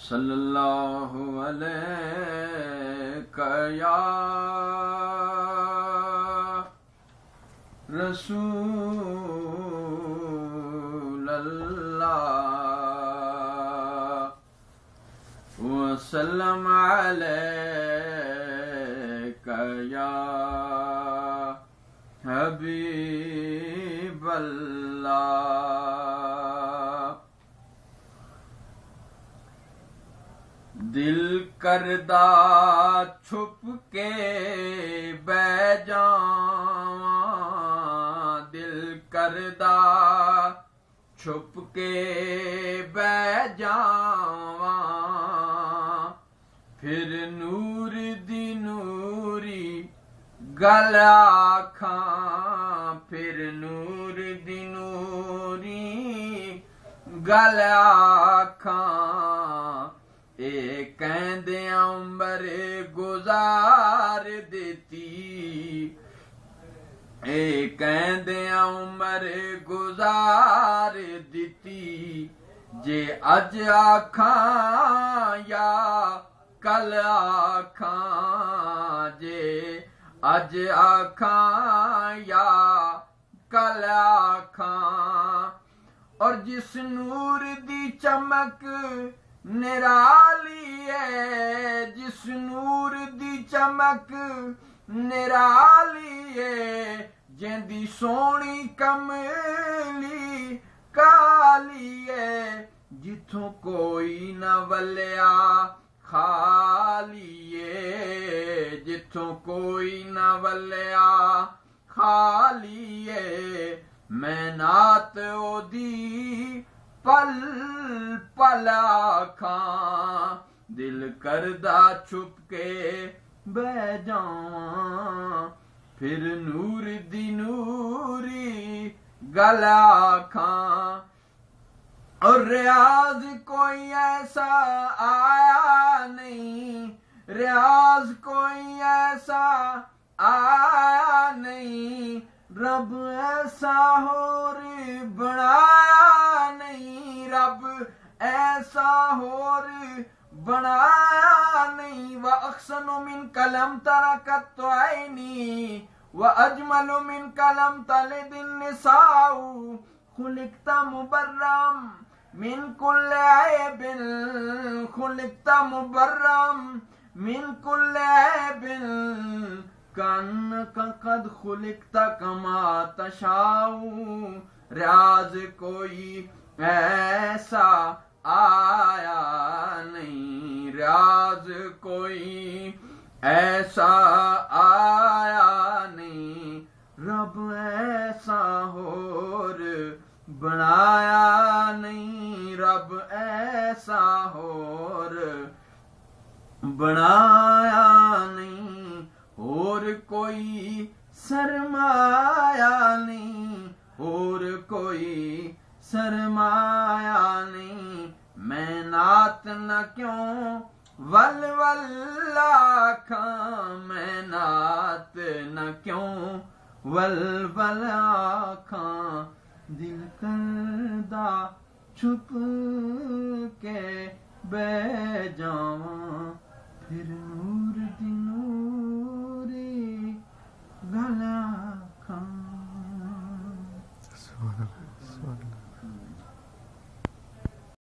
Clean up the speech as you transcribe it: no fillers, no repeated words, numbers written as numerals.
सल्लल्लाहु अलैका या रसूल अल्लाह वसल्लम अलैका या हबीब अल्लाह। दिल करदा छुप के बह जावां, दिल करदा छुप के बह जावां, फिर नूर दी नूरी गल आखां, फिर नूर दी नूरी गल आखां। ए कहंदे उमर गुजार देती, ए कहंदे उमर गुजार दिती, जे अज आखां या कल आखां, जे अज आखां या कल आखां। और जिस नूर दी चमक निराली है, जिस नूर दी चमक निराली है, जिंदी सोनी कमली काली है, जिथों कोई न वलिया खाली है, जिथों कोई न वलिया खाली है। मैं नात ओदी पल पल आखां, दिल करदा छुप के बह जावां, फिर नूर दी नूरी गल आखां। और रियाज कोई ऐसा आया नहीं, रियाज कोई ऐसा आया नहीं, रब ऐसा होर बनाया नहीं, रब ऐसा होर बनाया नहीं। व अहसनु मिन कलम तरकत आईनी, व अजमलु मिन कलम तलिदिन निसाउ, खुलिकता मुबर्रम मिन कुल्ले ऐबिन, खुलिकता मुबर्रम मिन कुल्ले ऐबिन, कन्नका कद खुलिकता कमा तशाऊ। राज कोई ऐसा आया नहीं, राज कोई ऐसा आया नहीं, रब ऐसा होर बनाया नहीं, रब ऐसा होर बनाया नहीं। और कोई सरमाया नहीं, और कोई सरमाया नहीं। मैं नात न क्यों वल वल आखां, मैं नात न क्यों वल वल आखां, दिल करदा छुप के बह जावां, फिर